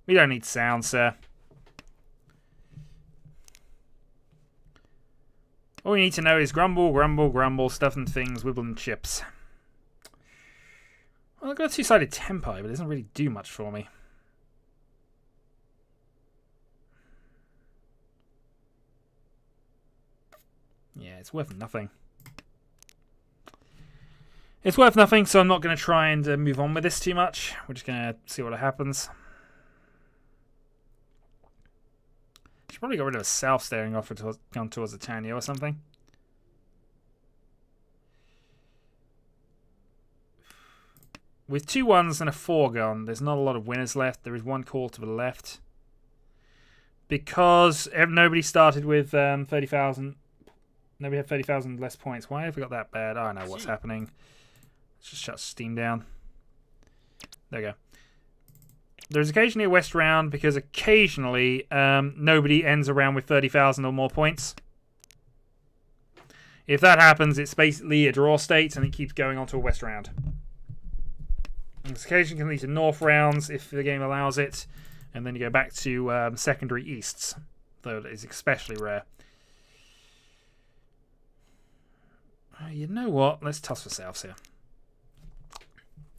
We don't need sound, sir. All we need to know is grumble, grumble, grumble, stuff and things, wibble and chips. Well, I've got a two-sided tempi, but it doesn't really do much for me. Yeah, it's worth nothing. It's worth nothing, so I'm not going to try and move on with this too much. We're just going to see what happens. Should probably get rid of a south staring off gone towards a Tanyo or something. With 2 1s and a 4 gone, there's not a lot of winners left. There is one call to the left. Because nobody started with 30,000. Nobody had 30,000 less points. Why have we got that bad? Oh, I know what's happening. Let's just shut Steam down. There we go. There's occasionally a West round because occasionally nobody ends a round with 30,000 or more points. If that happens, it's basically a draw state and it keeps going on to a West round. And this occasionally can lead to North rounds if the game allows it. And then you go back to secondary Easts, though that is especially rare. You know what? Let's toss for Souths here.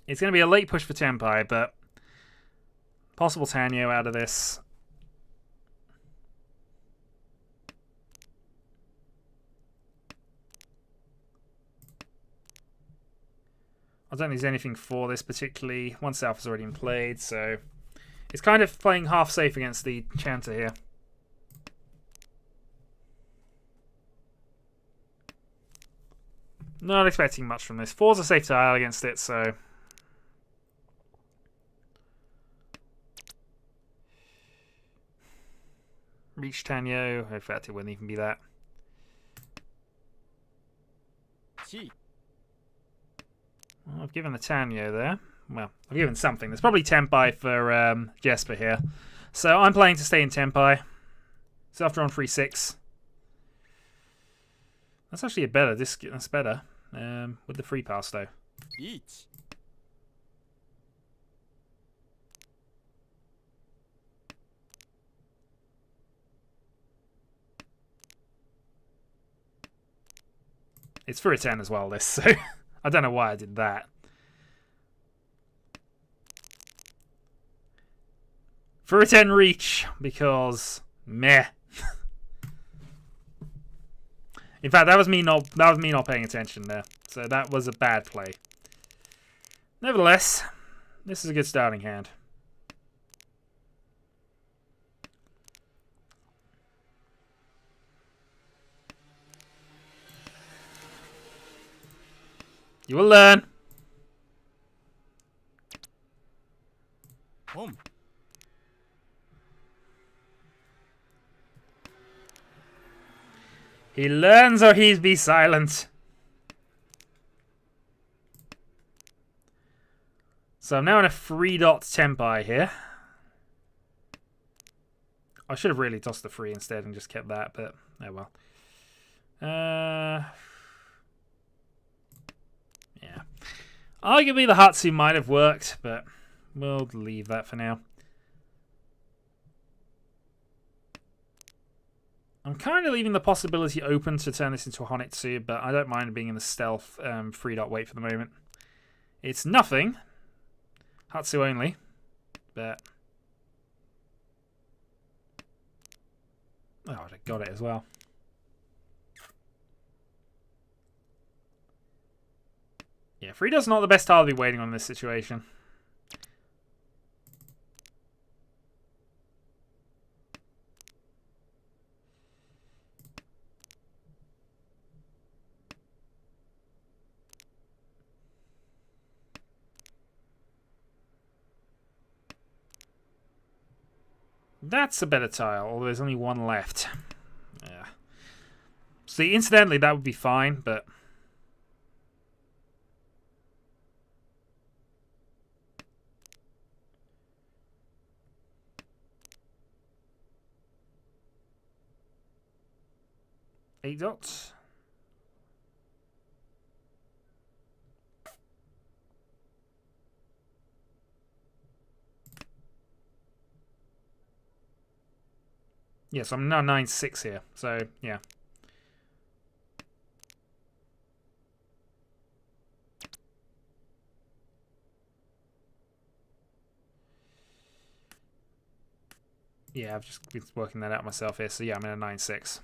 It's going to be a late push for Tempai, but possible Tanyo out of this. I don't think there's anything for this particularly. One South has already been played, so it's kind of playing half safe against the Chanter here. Not expecting much from this. 4's a safe tile against it, so Reach Tanyo. In fact, it wouldn't even be that. Well, I've given the Tanyo there. Well, I've given something. There's probably Tempai for Jesper here. So I'm playing to stay in Tempai. So after on 3-6. That's actually a better. That's better. With the free pass though. It's for a 10 as well, this, so I don't know why I did that. For a 10 reach, because meh. In fact, that was me not paying attention there. So that was a bad play. Nevertheless, this is a good starting hand. You will learn. He learns or he's be silent. So I'm now in a 3-dot Tempai here. I should have really tossed the 3 instead and just kept that, but oh well. Yeah. Arguably the Hatsu might have worked, but we'll leave that for now. I'm kind of leaving the possibility open to turn this into a Honitsu, but I don't mind being in the stealth 3-dot wait for the moment. It's nothing. Hatsu only, but oh, I got it as well. Yeah, 3-dot's not the best tile to be waiting on in this situation. That's a better tile, although there's only one left. Yeah. See, incidentally, that would be fine, but eight dots. Yeah, so I'm now 9-6 here. So, yeah. Yeah, I've just been working that out myself here. So, yeah, I'm in a 9-6.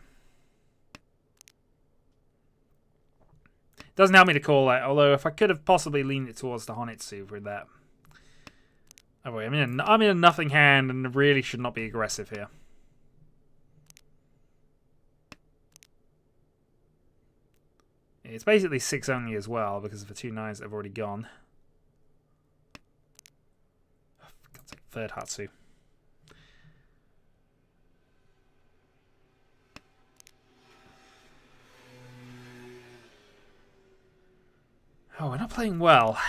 Doesn't help me to call that, although if I could have possibly leaned it towards the Honitsu with that. Oh, wait, I'm in a nothing hand and really should not be aggressive here. It's basically 6 only as well because of the 2 9s that have already gone. Oh, for God's sake, third Hatsu. Oh, we're not playing well.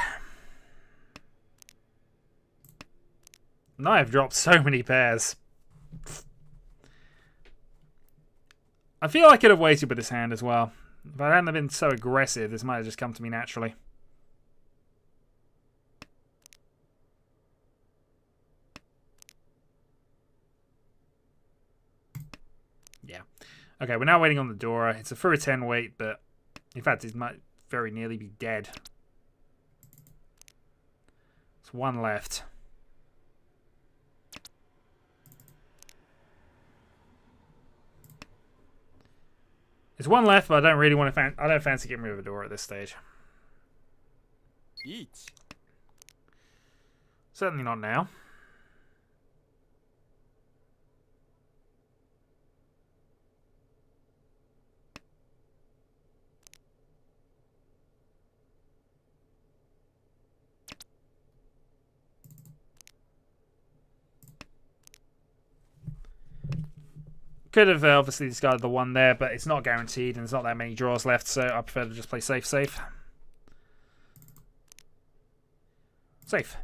Now I've dropped so many pairs. I feel I could have waited with this hand as well. If I hadn't been so aggressive, this might have just come to me naturally. Yeah. Okay, we're now waiting on the Dora. It's a through a 10 weight, but in fact, it might very nearly be dead. There's one left. There's one left, but I don't really want to. I don't fancy getting rid of a Dora at this stage. Eat. Certainly not now. Could have obviously discarded the 1 there, but it's not guaranteed and there's not that many draws left, so I prefer to just play safe. Safe.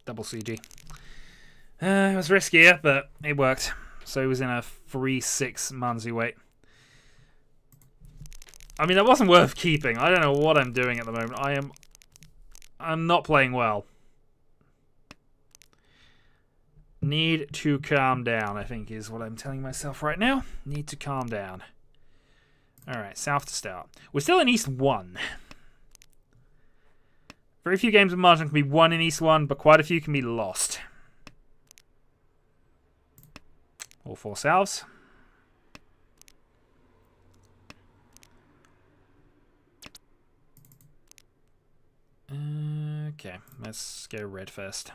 Double CG. It was riskier, but it worked. So he was in a 3-6 Manzu weight. I mean, that wasn't worth keeping. I don't know what I'm doing at the moment. I'm not playing well. Need to calm down, I think, is what I'm telling myself right now. Need to calm down. Alright, south to start. We're still in East 1. Very few games of Mahjong can be won in East 1, but quite a few can be lost. All 4 souths. Okay, let's go red first.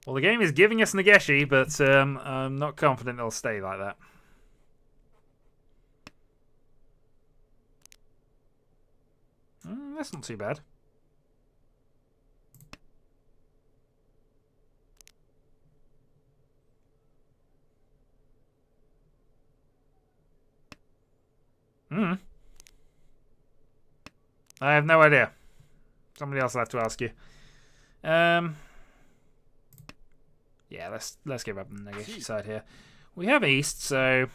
Well, the game is giving us Nageshi, but I'm not confident it'll stay like that. That's not too bad. I have no idea. Somebody else will have to ask you. Yeah, let's give up on the Nageshi side here. We have East, so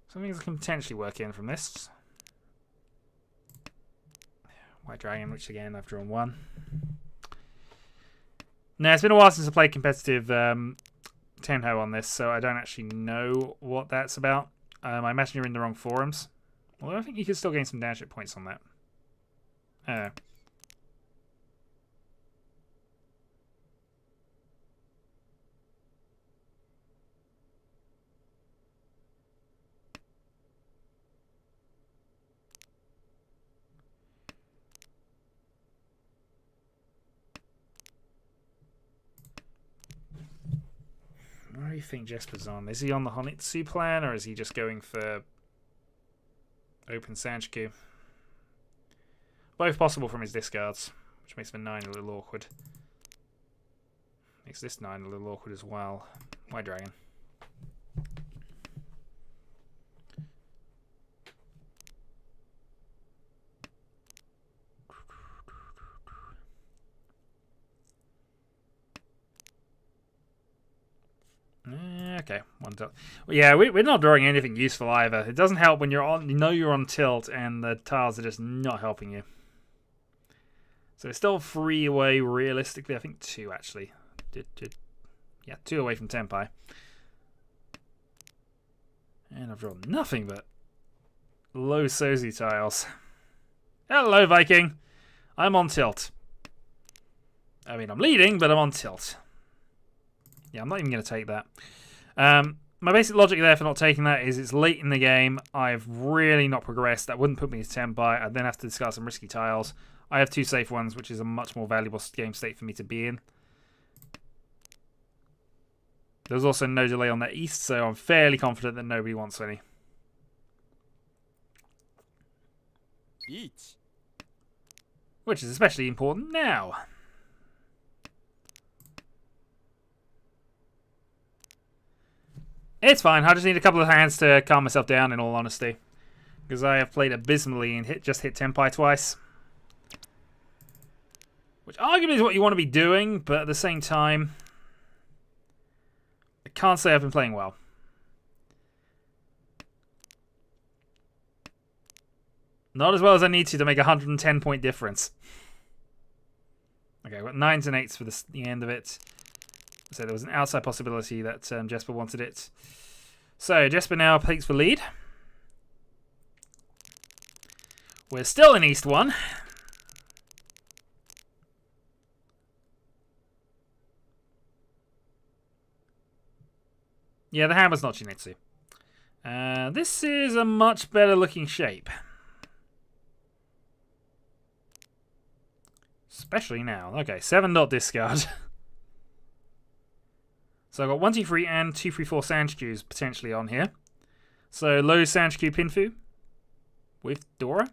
some things can potentially work in from this. White Dragon, which again I've drawn 1. Now it's been a while since I played competitive Tenho on this, so I don't actually know what that's about. I imagine you're in the wrong forums. Although I think you can still gain some dash points on that. Where do you think Jesper's on? Is he on the Honitsu plan, or is he just going for Open Sanchiku. Both possible from his discards, which makes the 9 a little awkward. Makes this 9 a little awkward as well. Why dragon? Okay, one tilt. Well, yeah, we're not drawing anything useful either. It doesn't help when you're on. You know you're on tilt, and the tiles are just not helping you. So it's still 3 away realistically. I think 2 actually. Yeah, 2 away from Tenpai. And I've drawn nothing but low Sozi tiles. Hello, Viking. I'm on tilt. I mean, I'm leading, but I'm on tilt. Yeah, I'm not even going to take that. My basic logic there for not taking that is it's late in the game. I've really not progressed. That wouldn't put me to Tenpai. I'd then have to discard some risky tiles. I have 2 safe ones, which is a much more valuable game state for me to be in. There's also no delay on that east, so I'm fairly confident that nobody wants any. Eat. Which is especially important now. It's fine. I just need a couple of hands to calm myself down, in all honesty. Because I have played abysmally and just hit Tenpai twice. Which arguably is what you want to be doing, but at the same time, I can't say I've been playing well. Not as well as I need to make a 110-point difference. Okay, I've got 9s and 8s for the end of it. So there was an outside possibility that Jesper wanted it. So Jesper now takes the lead. We're still in East 1. Yeah, the hammer's not Shinetsu. This is a much better looking shape. Especially now. Okay, 7 dot discard. So I've got 1, 2, 3 and 2, 3, 4 Sanchikus potentially on here. So low Sanchiku Pinfu with Dora.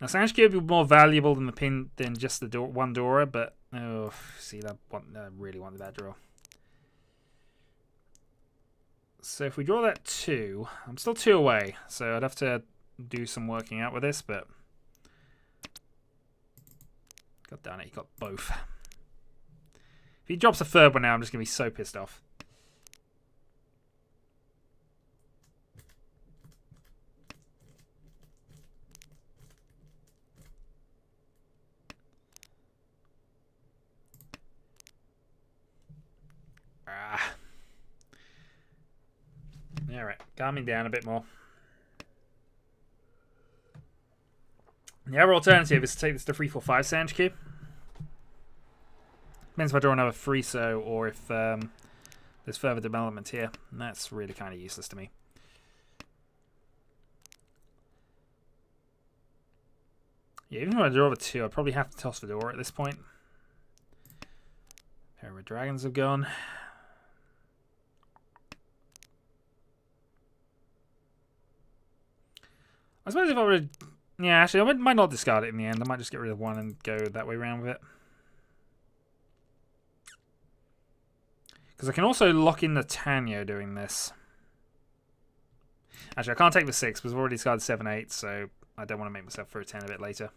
Now Sanchiku would be more valuable than the pin than just the one Dora, but oh, see that I really wanted that draw. So if we draw that 2, I'm still 2 away, so I'd have to do some working out with this, but god damn it, he got both. If he drops a third one now, I'm just going to be so pissed off. Alright, calming down a bit more. The other alternative is to take this to 3, 4, 5 Sanchiku. Depends if I draw another 3-so or if there's further development here. And that's really kind of useless to me. Yeah, even if I draw the 2, I'd probably have to toss the door at this point. Pair of dragons have gone. I suppose if I would... Yeah, actually, I might not discard it in the end. I might just get rid of 1 and go that way around with it. Because I can also lock in the Tanyo doing this. Actually, I can't take the 6 because I've already discarded 7, 8, so I don't want to make myself throw a 10 a bit later.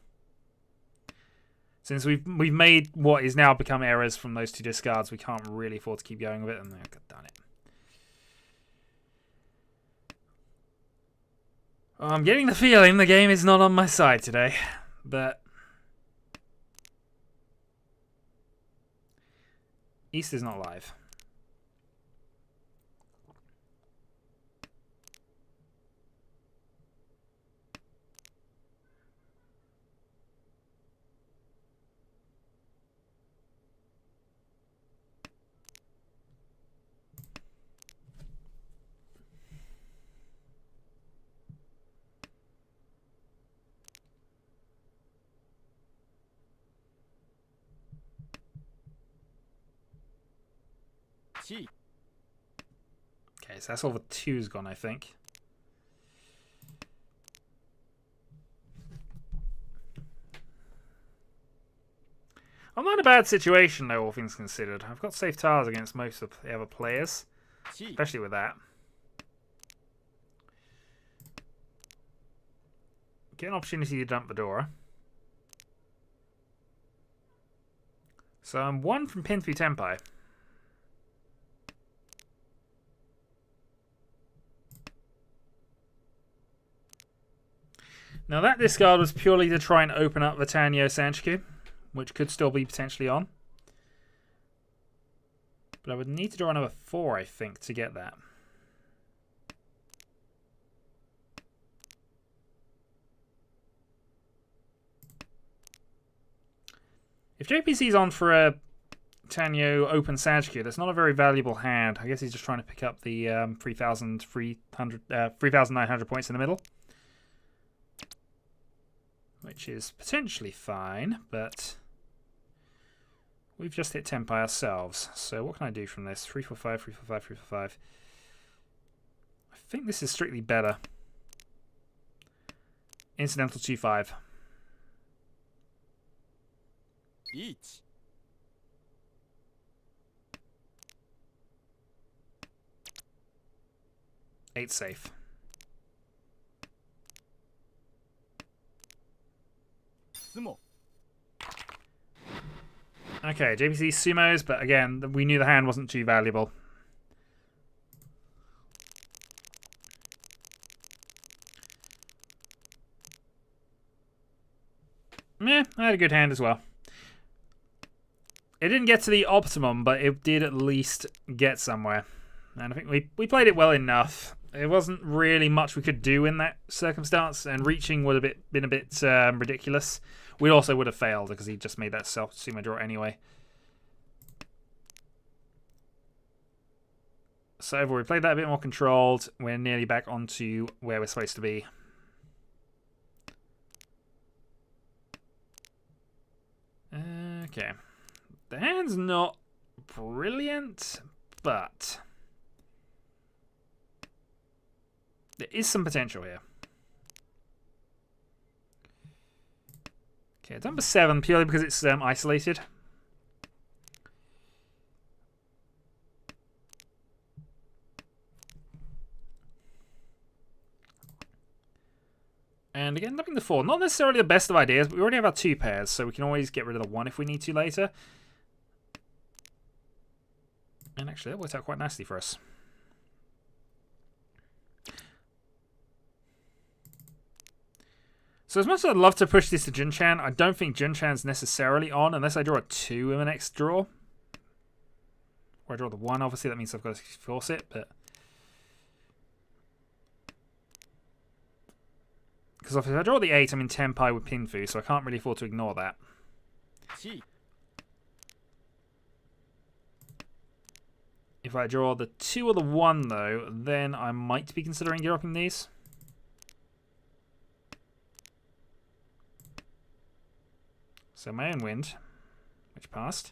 Since we've made what is now become errors from those 2 discards, we can't really afford to keep going with it. And God damn it. I'm getting the feeling the game is not on my side today, but East is not live. Okay, so that's all the 2's gone, I think. I'm not in a bad situation, though, all things considered. I've got safe tiles against most of the other players, especially with that. Get an opportunity to dump Fedora. So I'm 1 from pin through Tenpai. Now that discard was purely to try and open up the Tanyo Sanchiku, which could still be potentially on. But I would need to draw another 4, I think, to get that. If JPC's on for a Tanyo open Sanchiku, that's not a very valuable hand. I guess he's just trying to pick up the 3,900 points in the middle. Which is potentially fine, but we've just hit Tenpai ourselves. So what can I do from this? 3, 4, 5, 3, 4, 5, 3, 4, 5. I think this is strictly better. Incidental 2, 5. 8 safe. Okay, JPC sumos, but again, we knew the hand wasn't too valuable. Meh, I had a good hand as well. It didn't get to the optimum, but it did at least get somewhere. And I think we played it well enough. There wasn't really much we could do in that circumstance, and reaching would have been a bit ridiculous. We also would have failed because he just made that sumo draw anyway. So overall, we played that a bit more controlled. We're nearly back onto where we're supposed to be. Okay. The hand's not brilliant, but there is some potential here. Okay, number 7, purely because it's isolated. And again, dumping the 4. Not necessarily the best of ideas, but we already have our 2 pairs, so we can always get rid of the 1 if we need to later. And actually, that worked out quite nicely for us. So as much as I'd love to push this to Jun-chan, I don't think Jun-chan's necessarily on unless I draw a 2 in the next draw. Or I draw the 1, obviously, that means I've got to force it, but... Because if I draw the 8, I'm in Tenpai with Pinfu, so I can't really afford to ignore that. If I draw the 2 or the 1, though, then I might be considering dropping these. So my own wind, which passed.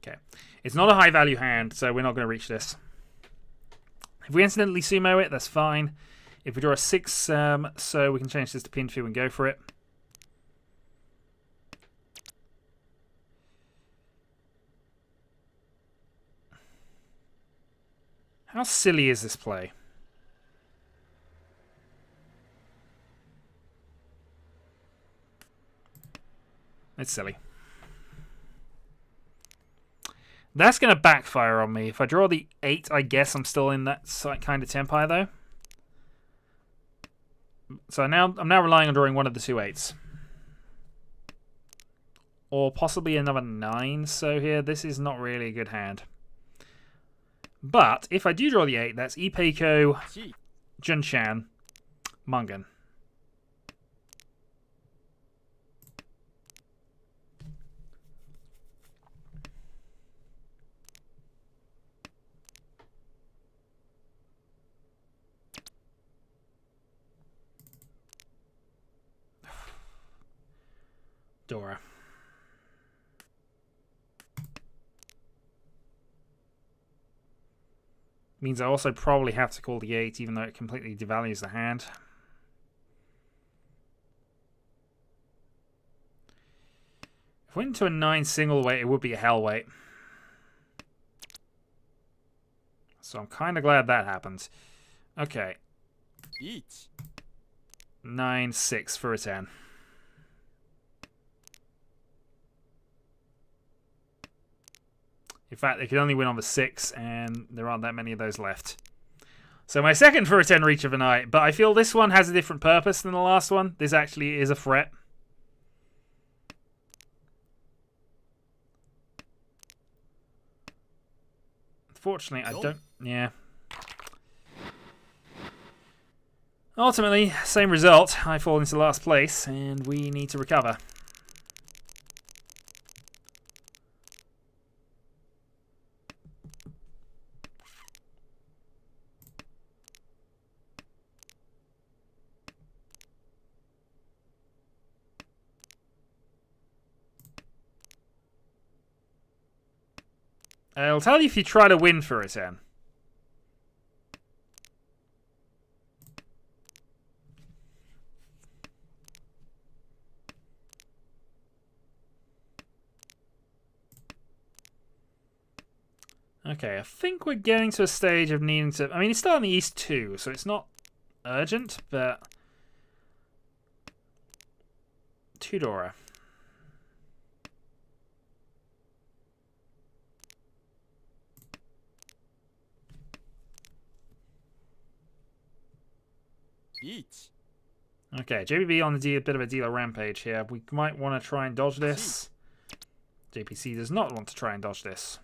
Okay. It's not a high value hand, so we're not going to reach this. If we incidentally sumo it, that's fine. If we draw a 6, so we can change this to Pinfu and go for it. How silly is this play? It's silly. That's going to backfire on me. If I draw the 8, I guess I'm still in that kind of Tenpai, though. So I'm now relying on drawing one of the 2 8s. Or possibly another 9. So here, this is not really a good hand. But if I do draw the 8, that's Ippeiko, Jun-chan, Mungan. Dora. Means I also probably have to call the 8, even though it completely devalues the hand. If we went into a 9 single weight, it would be a hell weight. So I'm kind of glad that happened. Okay. 9-6 for a 10. In fact, they could only win on the 6, and there aren't that many of those left. So my second for a 10 reach of the night, but I feel this one has a different purpose than the last one. This actually is a threat. Unfortunately, I don't... Yeah. Ultimately, same result. I fall into last place, and we need to recover. I'll tell you if you try to win for a 10. Okay, I think we're getting to a stage of needing to... I mean, it's still on the East too, so it's not urgent, but... 2 Dora. Okay, JBB on a bit of a dealer rampage here. We might want to try and dodge this. JPC does not want to try and dodge this.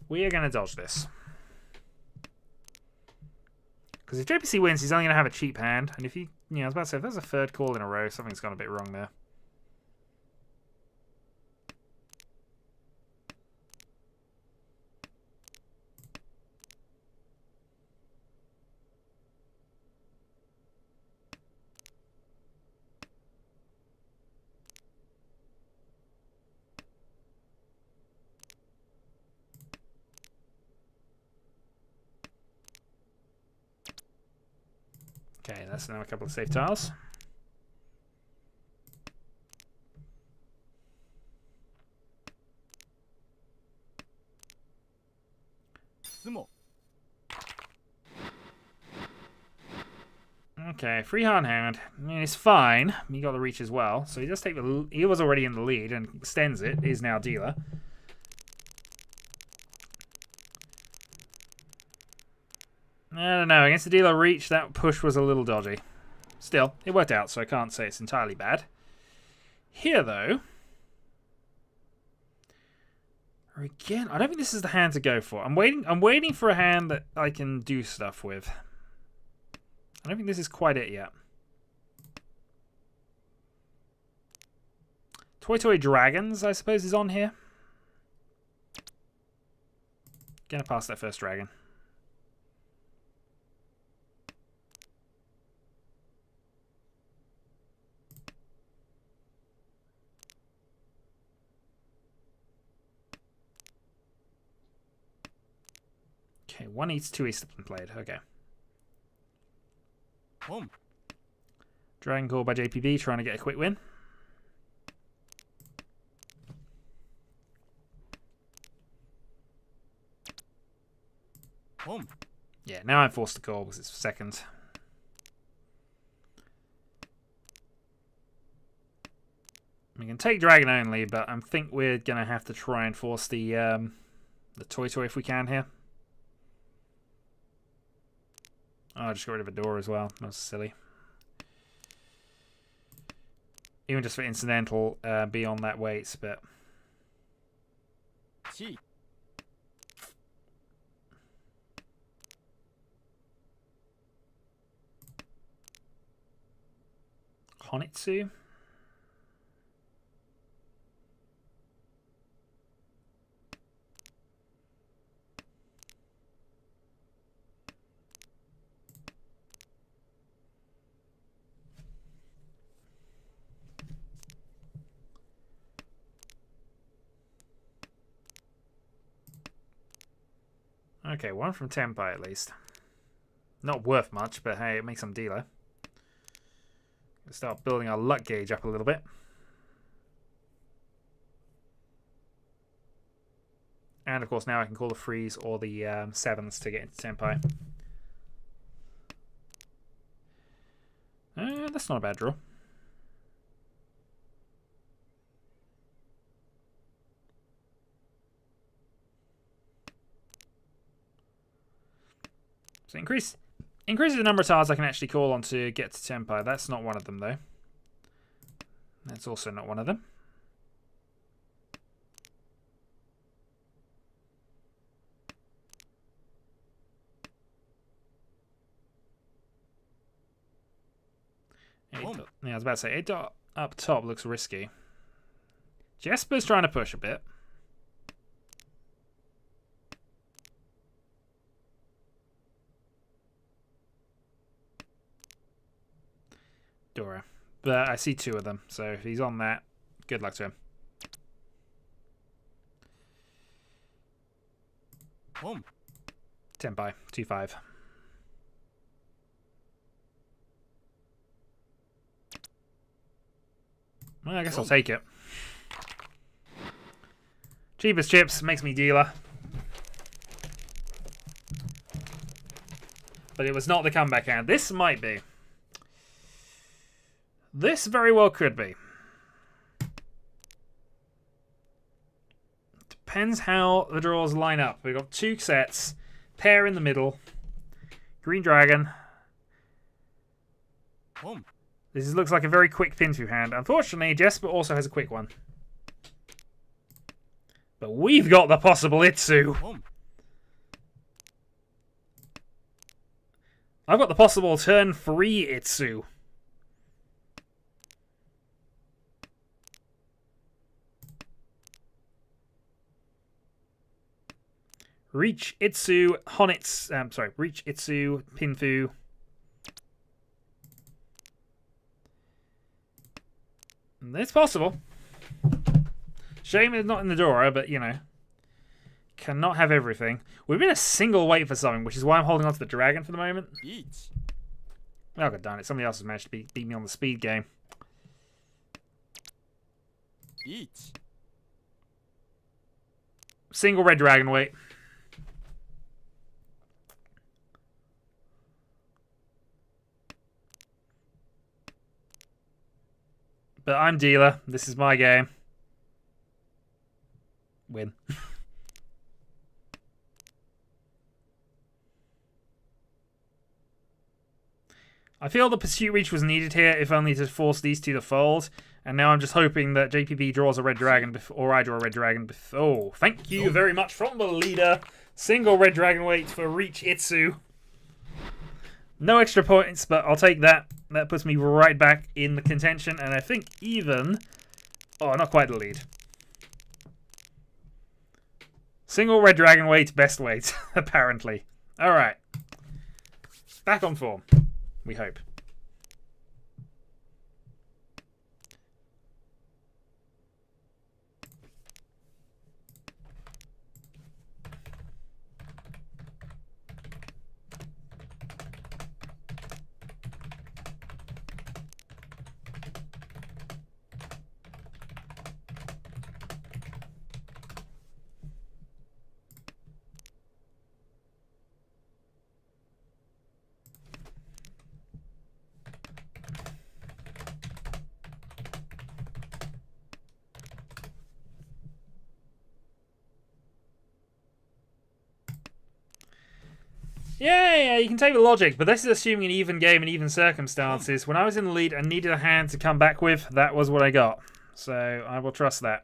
We are going to dodge this. Because if JPC wins, he's only going to have a cheap hand. And if he... Yeah, I was about to say, if there's a third call in a row, something's gone a bit wrong there. Okay, that's now a couple of safe tiles. Okay, free hand hand. I mean, it's fine. He got the reach as well, so he does take the... He was already in the lead and extends it. He's now dealer. I don't know. Against the dealer reach, that push was a little dodgy. Still, it worked out, so I can't say it's entirely bad. Here, though... Again, I don't think this is the hand to go for. I'm waiting for a hand that I can do stuff with. I don't think this is quite it yet. Toy Dragons, I suppose, is on here. Gonna pass that first dragon. Okay, 1 eats, 2 eats to be played. Okay. Dragon Call by JPB, trying to get a quick win. Yeah, now I'm forced to call because it's second. We can take dragon only, but I think we're gonna have to try and force the toy if we can here. Oh, I just got rid of a door as well. That's silly. Even just for incidental beyond that weights, but... Honitsu? Okay, 1 from Tenpai at least. Not worth much, but hey, it makes some dealer. Let's start building our luck gauge up a little bit. And of course now I can call the 3s or the 7s to get into Tenpai. That's not a bad draw. So increases the number of tiles I can actually call on to get to Tenpai. That's not one of them though. That's also not one of them. Yeah, I was about to say 8 dot up top looks risky. Jesper's trying to push a bit. Dora. But I see 2 of them, so if he's on that, good luck to him. Tenpai, 2-5. Well, I guess I'll take it. Cheapest chips makes me dealer. But it was not the comeback hand. This might be. This very well could be. Depends how the draws line up. We've got 2 sets. Pair in the middle. Green dragon. This looks like a very quick pin through hand. Unfortunately, Jesper also has a quick one. But we've got the possible Itsu. I've got the possible turn 3 Itsu. Riichi Itsu, Riichi Itsu, Pinfu. It's possible. Shame it's not in the Dora, but you know. Cannot have everything. We've been a single weight for something, which is why I'm holding on to the dragon for the moment. Oh, god darn it. Somebody else has managed to beat me on the speed game. Single red dragon weight. But I'm dealer. This is my game. Win. I feel the pursuit reach was needed here, if only to force these 2 to fold. And now I'm just hoping that JPB draws a red dragon, or I draw a red dragon. Oh, thank you very much from the leader. Single red dragon weight for Riichi Itsu. No extra points, but I'll take that. That puts me right back in the contention, and I think even... Oh, not quite the lead. Single red dragon weight, best weight, apparently. Alright. Back on form. We hope. Yeah, you can take the logic, but this is assuming an even game and even circumstances. When I was in the lead and needed a hand to come back with, that was what I got. So I will trust that.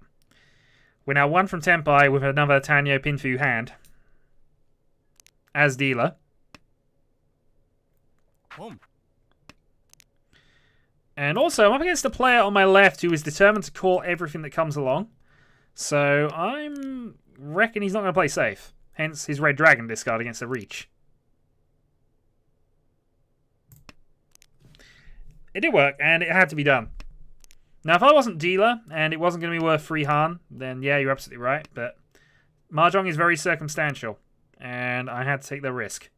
We're now 1 from Tenpai with another Tanyo Pinfu hand. As dealer. And also, I'm up against a player on my left who is determined to call everything that comes along. So I'm reckon he's not going to play safe. Hence his red dragon discard against a reach. It did work, and it had to be done. Now, if I wasn't dealer, and it wasn't going to be worth 3 Han, then yeah, you're absolutely right. But Mahjong is very circumstantial. and I had to take the risk.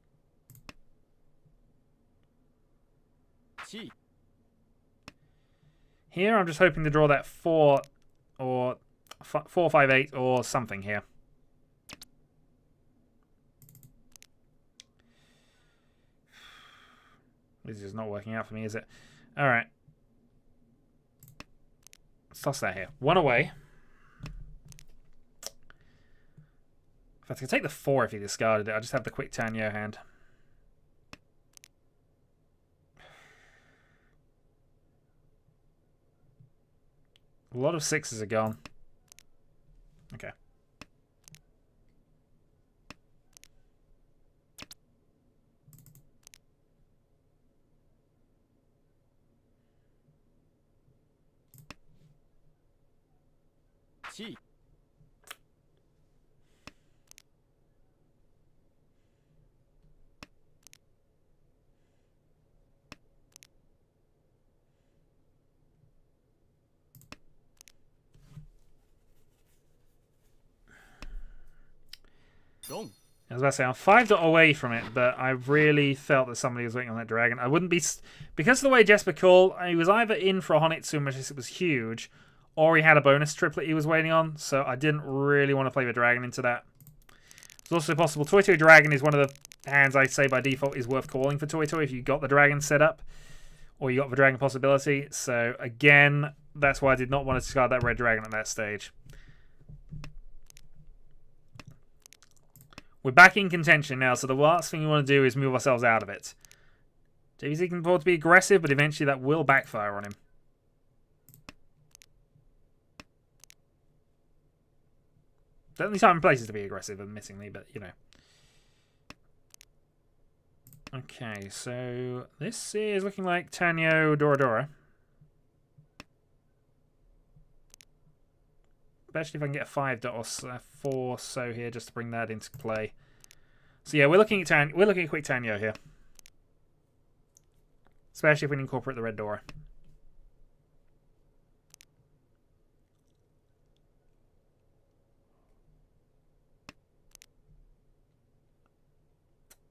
Here, I'm just hoping to draw that 4 or 4, 5, 8 or something here. This is not working out for me, is it? All right. Let's toss that here. 1 away. In fact, I could take the 4 if he discarded it. I just have the quick Tanyo hand. A lot of 6s are gone. Okay. I was about to say, I'm 5 dot away from it, but I really felt that somebody was waiting on that dragon. I wouldn't be... Because of the way Jesper called, he was either in for a Honitsu, which it was huge, or he had a bonus triplet he was waiting on, so I didn't really want to play the dragon into that. It's also possible Toy Toy Dragon is one of the hands I'd say by default is worth calling for Toy Toy if you got the dragon set up, or you got the dragon possibility. So, again, that's why I did not want to discard that red dragon at that stage. We're back in contention now, so the last thing we want to do is move ourselves out of it. JVZ can afford to be aggressive, but eventually that will backfire on him. Certainly time and places to be aggressive, admittingly, but, you know. Okay, so this is looking like Tanyo Doradora. Especially if I can get a 5 dot or 4 so here just to bring that into play. So yeah, we're looking at quick Tanyo here. Especially if we can incorporate the red Dora.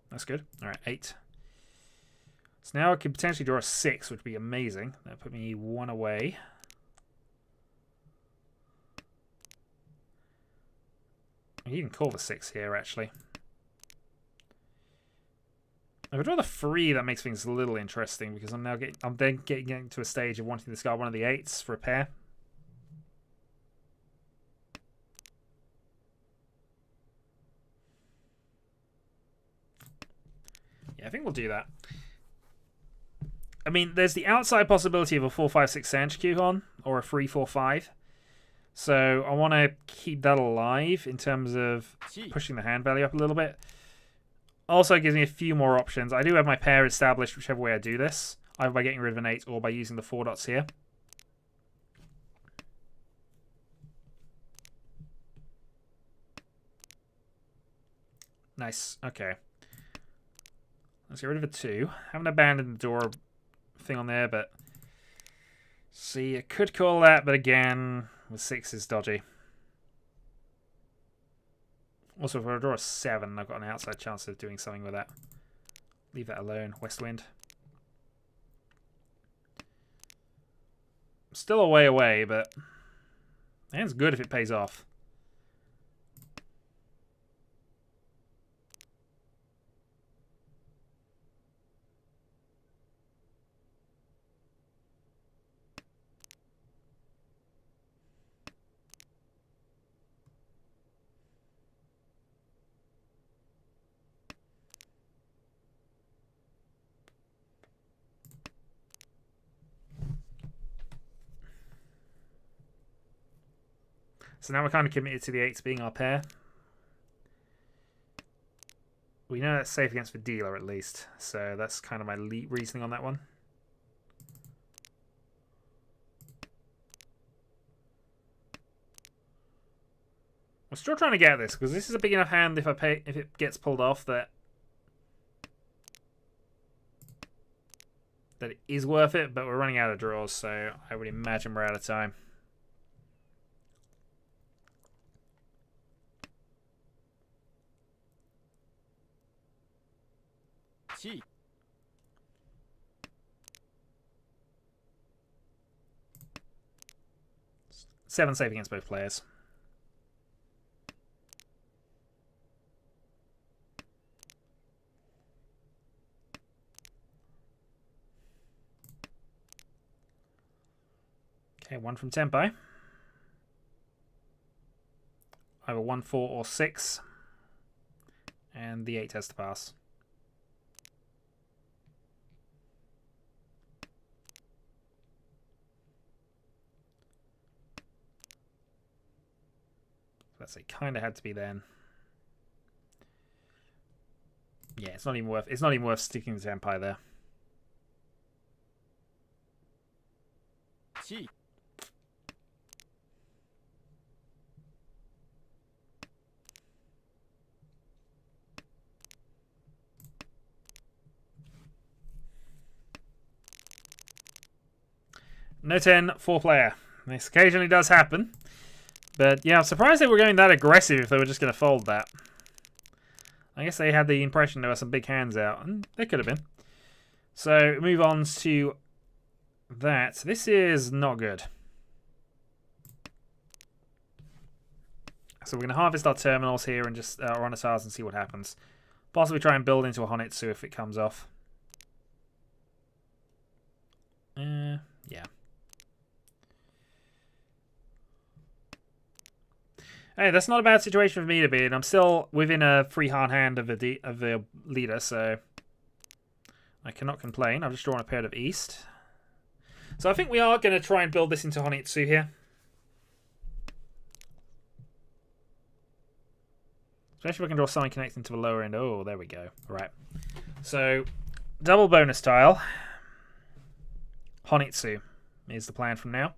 That's good. Alright, 8. So now I could potentially draw a 6, which would be amazing. That'd put me 1 away. You can call the 6 here, actually. If I draw the 3, that makes things a little interesting because I'm then getting to a stage of wanting to discard one of the 8s for a pair. Yeah, I think we'll do that. I mean, there's the outside possibility of a 4-5-6 Sanchikyu or a 3-4-5. So I want to keep that alive in terms of pushing the hand value up a little bit. Also gives me a few more options. I do have my pair established whichever way I do this. Either by getting rid of an 8 or by using the 4 dots here. Nice. Okay. Let's get rid of a 2. Haven't abandoned the door thing on there, but... See, I could call that, but again... The 6 is dodgy. Also, if I draw a 7, I've got an outside chance of doing something with that. Leave that alone. West Wind. Still a way away, but the hand's good if it pays off. So now we're kind of committed to the 8s being our pair. We know that's safe against the dealer at least. So that's kind of my reasoning on that one. I'm still trying to get this because this is a big enough hand if it gets pulled off that it is worth it, but we're running out of draws, so I would imagine we're out of time. 7 save against both players. Okay, 1 from Tempai. Either 1, 4, or 6. And the 8 has to pass. That's it. Kind of had to be then. Yeah, it's not even worth. It's not even worth sticking to Tempai there. No 10, 4 player. This occasionally does happen. But yeah, I'm surprised they were going that aggressive if they were just going to fold that. I guess they had the impression there were some big hands out, and there could have been. So, move on to that. This is not good. So we're going to harvest our terminals here and just run a SARS and see what happens. Possibly try and build into a Honitsu if it comes off. Yeah. Hey, that's not a bad situation for me to be in. I'm still within a free hard hand of the leader, so I cannot complain. I've just drawn a pair of East. So I think we are going to try and build this into Honitsu here. Especially if we can draw something connecting to the lower end. Oh, there we go. All right. So, double bonus tile. Honitsu is the plan from now.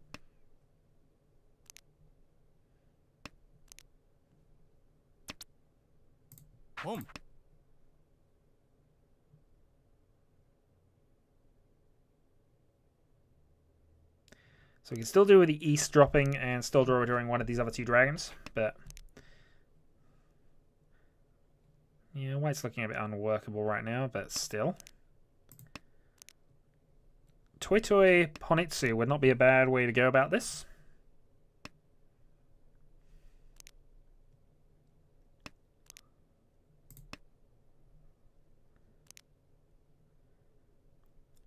Home. So we can still do with the East dropping and still draw during one of these other 2 dragons, but yeah, White's looking a bit unworkable right now, but still. Toi Toi Honitsu would not be a bad way to go about this.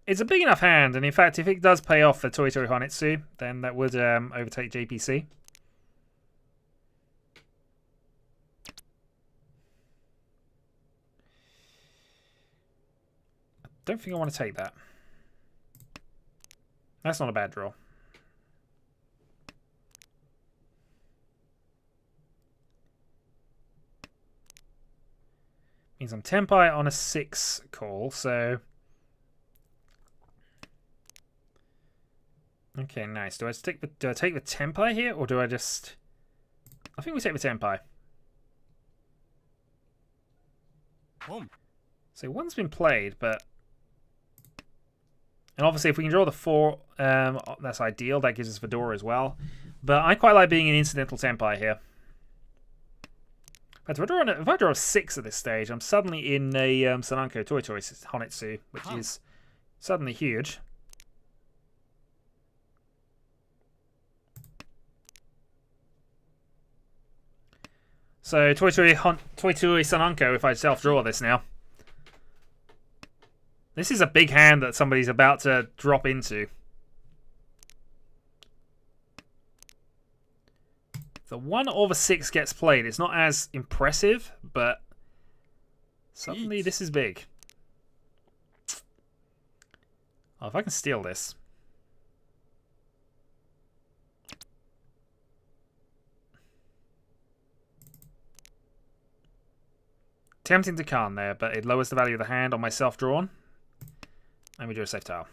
It's a big enough hand, and in fact, if it does pay off for Toi Toi Honitsu, then that would overtake JPC. I don't think I want to take that. That's not a bad draw. Means I'm Tempai on a 6 call, so... Okay, nice. Do I take the Tempai here, or do I just... I think we take the Tempai. So one's been played, but... And obviously if we can draw the 4, that's ideal. That gives us Fedora as well. But I quite like being an incidental Tempai here. But if I draw a 6 at this stage, I'm suddenly in a Sananko Toi Toi Honitsu, which is suddenly huge. So Toi Toi Sananko if I self-draw this now. This is a big hand that somebody's about to drop into. The 1 over 6 gets played. It's not as impressive, but suddenly this is big. Oh, if I can steal this. Tempting to Khan there, but it lowers the value of the hand on my self-drawn. And we do a safe tile.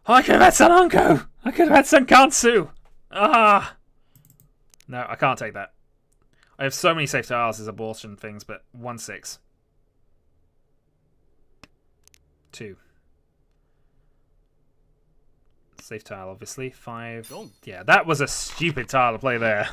Oh, I could have had Sananko! I could have had Sankansu! Ah! No, I can't take that. I have so many safe tiles as abortion things, but 1-6. 2. Safe tile, obviously. 5. Yeah, that was a stupid tile to play there.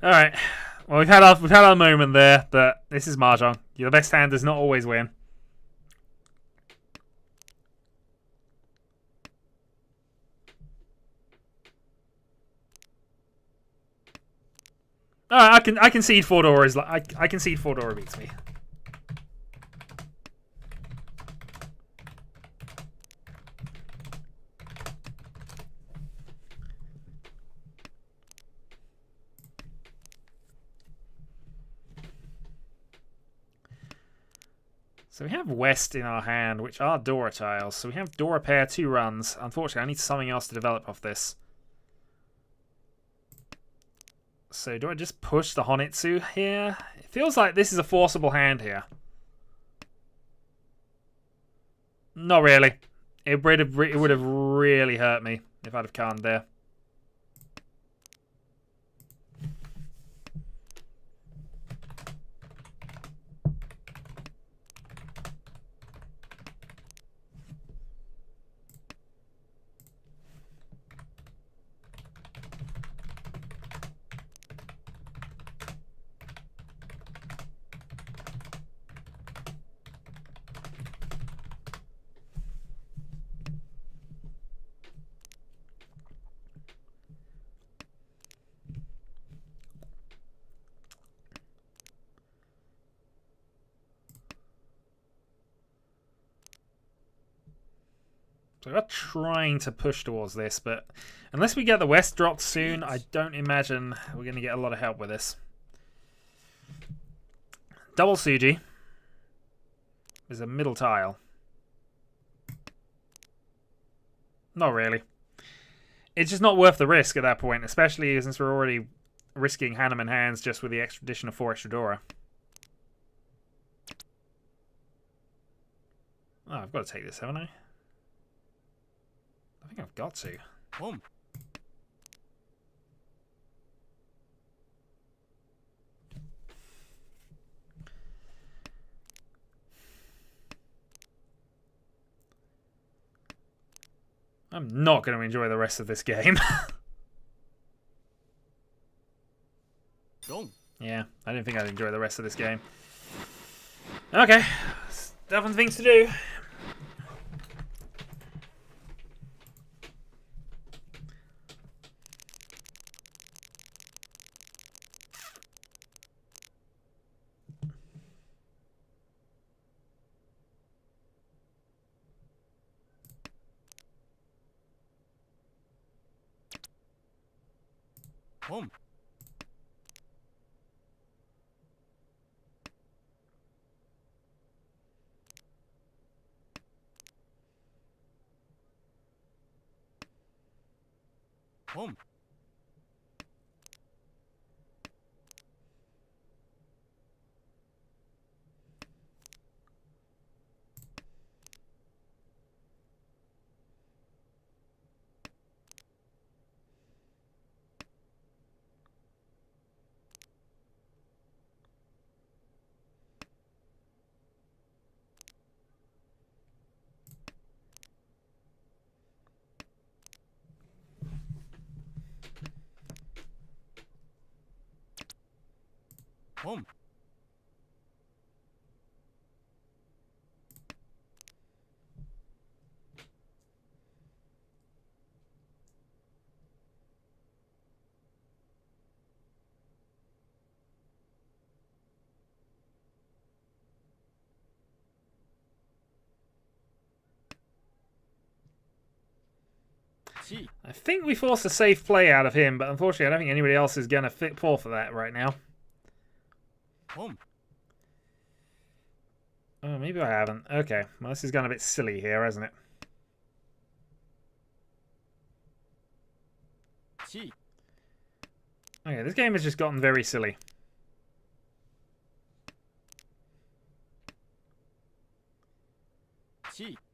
All right. Well, we've had our moment there, but this is Mahjong. The best hand does not always win. I concede 4 Dora is like I concede 4 Dora beats me. So we have West in our hand, which are Dora tiles. So we have Dora pair 2 runs. Unfortunately, I need something else to develop off this. So do I just push the Honitsu here? It feels like this is a forcible hand here. Not really. It would have really hurt me if I'd have conned there. So we're trying to push towards this, but unless we get the West dropped soon, I don't imagine we're going to get a lot of help with this. Double Suji is a middle tile. Not really. It's just not worth the risk at that point, especially since we're already risking Hanneman hands just with the extra addition of 4 extra Dora. Oh, I've got to take this, haven't I? I think I've got to. I'm not going to enjoy the rest of this game. Yeah, I didn't think I'd enjoy the rest of this game. Okay, definitely things to do. I think we forced a safe play out of him, but unfortunately I don't think anybody else is going to fall for that right now. Oh, maybe I haven't. Okay, well this has gone a bit silly here, hasn't it? Okay, this game has just gotten very silly.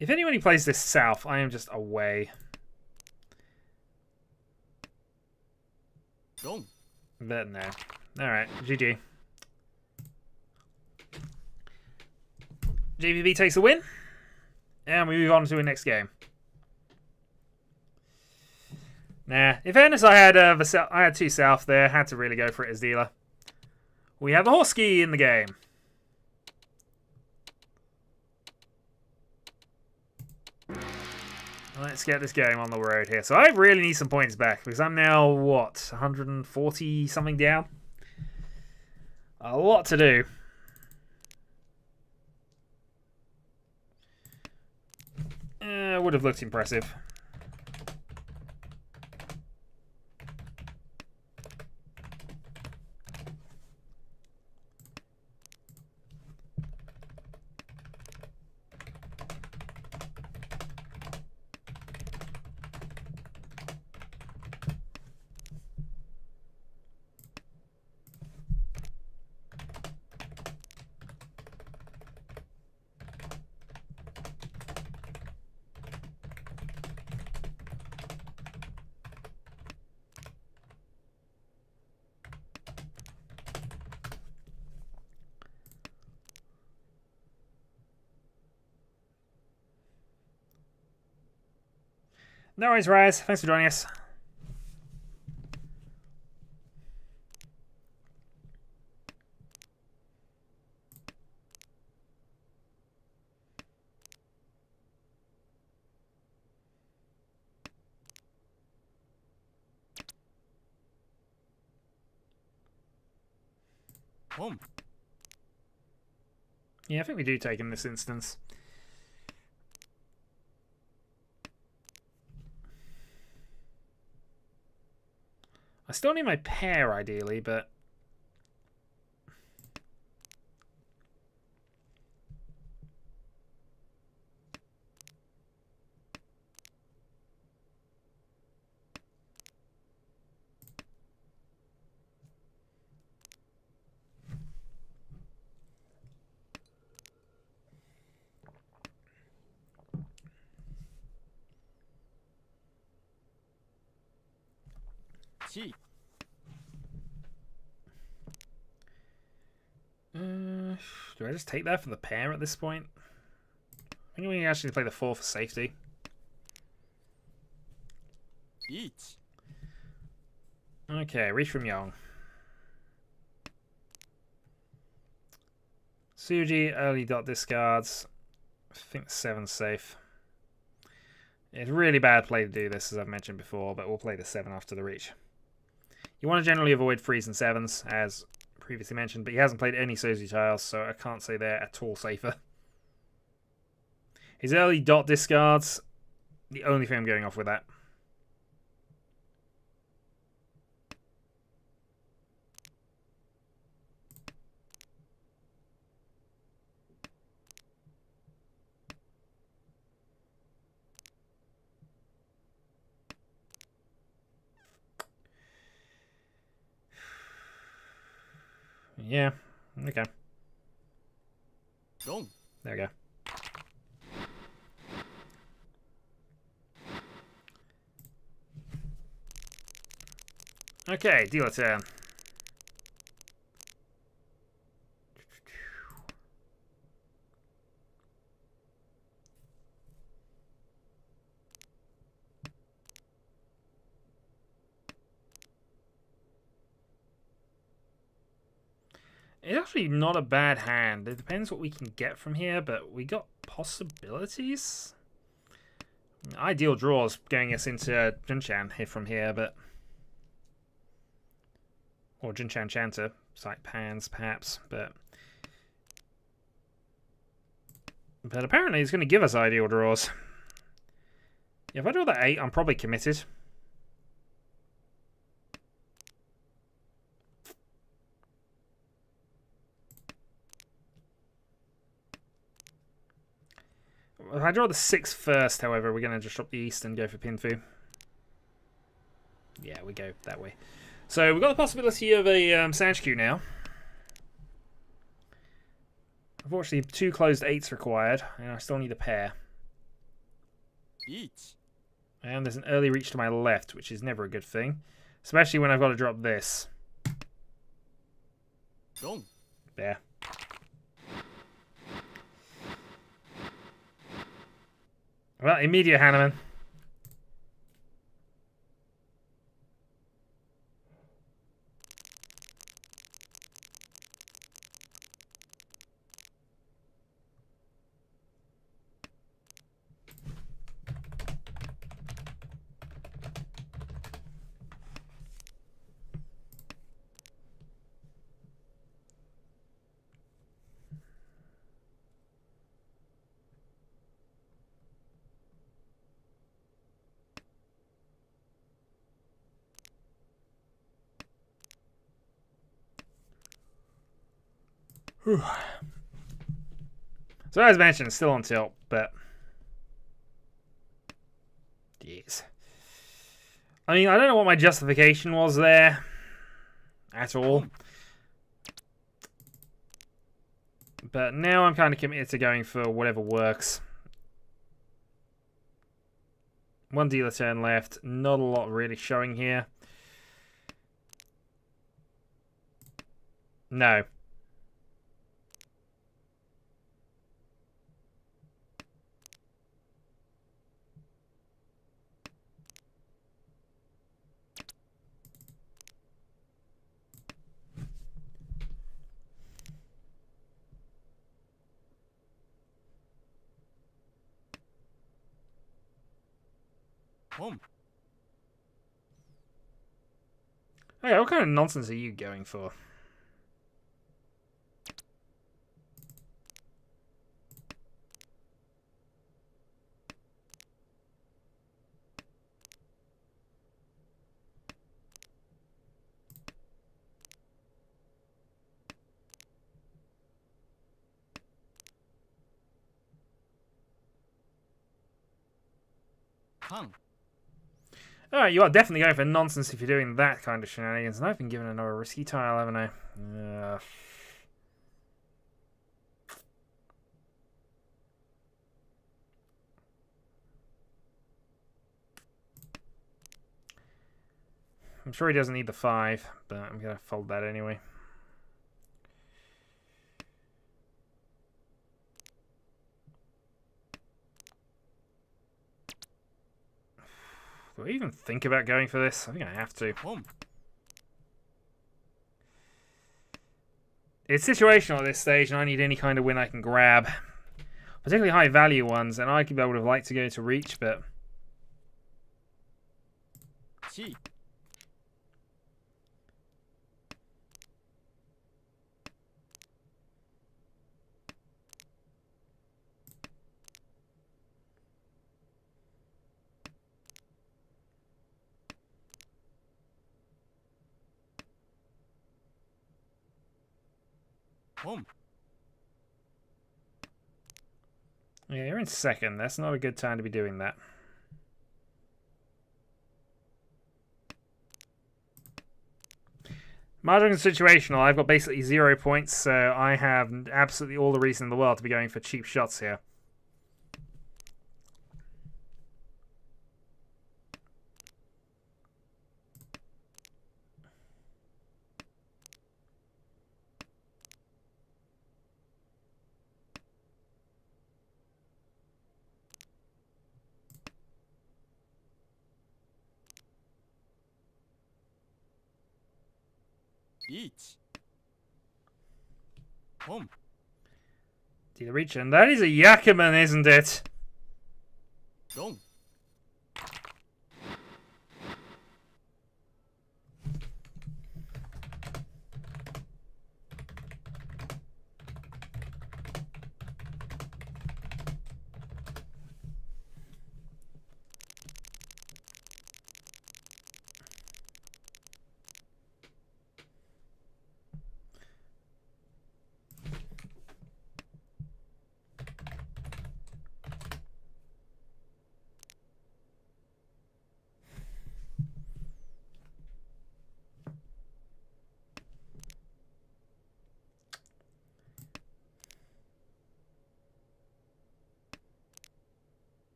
If anybody plays this south, I am just away. But no. Alright, GG. JVB takes the win. And we move on to the next game. Nah. In fairness, I had 2 south there. Had to really go for it as dealer. We have a horse ski in the game. Let's get this game on the road here. So I really need some points back because I'm now, what, 140 something down? A lot to do. Would have looked impressive. No worries, Rise. Thanks for joining us. Yeah, I think we do take in this instance. I still need my pair, ideally, but... Do I just take that for the pair at this point? I think we can actually play the 4 for safety. Okay, Riichi Mahjong. Suji, early dot discards. I think 7's safe. It's a really bad play to do this, as I've mentioned before, but we'll play the 7 after the reach. You want to generally avoid 3s and 7s, as previously mentioned, but he hasn't played any Suji tiles, so I can't say they're at all safer. His early dot discards, the only thing I'm going off with that. Yeah, okay. There we go. Okay, dealer turn. It's actually not a bad hand. It depends what we can get from here, but we got possibilities. Ideal draws going us into Junchan here from here, but... Or Junchan Chanter, site pans perhaps, but... But apparently it's going to give us ideal draws. If I draw that 8, I'm probably committed. If I draw the 6 first, however, we're going to just drop the East and go for Pinfu. Yeah, we go that way. So we've got the possibility of a Sanshku now. Unfortunately, 2 closed 8s required, and I still need a pair. And there's an early reach to my left, which is never a good thing. Especially when I've got to drop this. There. Well, immediate Hanneman. So as mentioned, still on tilt, but yes. I mean, I don't know what my justification was there at all. But now I'm kind of committed to going for whatever works. One dealer turn left. Not a lot really showing here. No. Okay, what kind of nonsense are you going for? Alright, you are definitely going for nonsense if you're doing that kind of shenanigans. And I've been given another risky tile, haven't I? I'm sure he doesn't need the 5, but I'm going to fold that anyway. Do I even think about going for this? I think I have to. It's situational at this stage, and I need any kind of win I can grab. Particularly high value ones, and I would have liked to go to Reach, but... Yeah, you're in second. That's not a good time to be doing that. Mahjong is situational. I've got basically 0 points, so I have absolutely all the reason in the world to be going for cheap shots here. Dealer Reach, and that is a Yakuman, isn't it?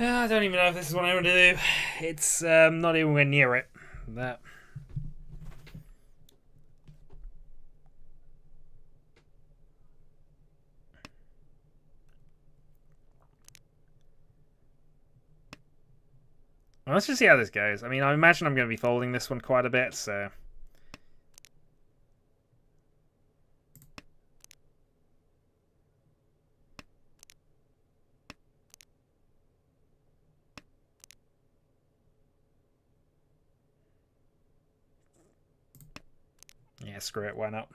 I don't even know if this is what I want to do. It's not anywhere near it. That. Well, let's just see how this goes. I mean, I imagine I'm going to be folding this one quite a bit, so... Yeah, screw it, why not?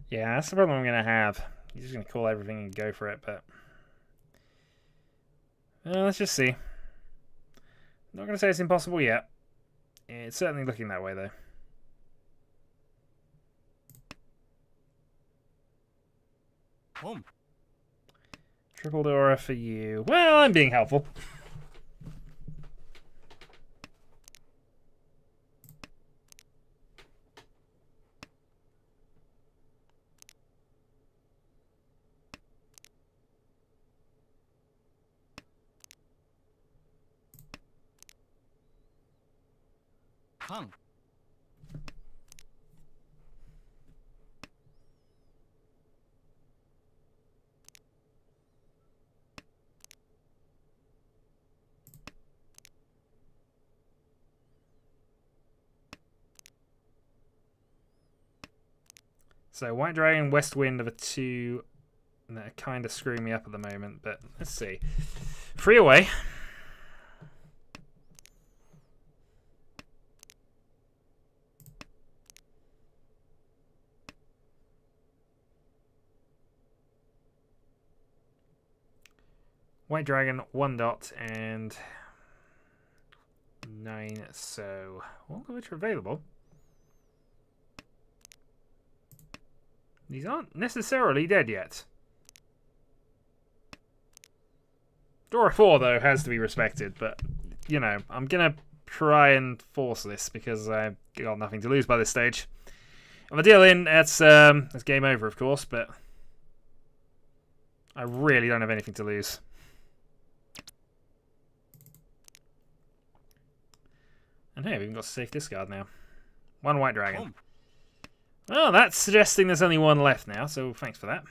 Yeah, that's the problem I'm going to have. He's just going to call everything and go for it, but... let's just see. Not going to say it's impossible yet. It's certainly looking that way, though. Triple Dora for you. Well, I'm being helpful. So White Dragon, West Wind are the two that are kind of screwing me up at the moment, but let's see. Free away. White Dragon, 1 dot, and 9, so all of which are available. These aren't necessarily dead yet. Dora 4, though, has to be respected, but, you know, I'm going to try and force this because I've got nothing to lose by this stage. If I deal in, that's game over, of course, but I really don't have anything to lose. And hey, we've even got safe discard now. 1 White Dragon. Well, that's suggesting there's only 1 left now, so thanks for that.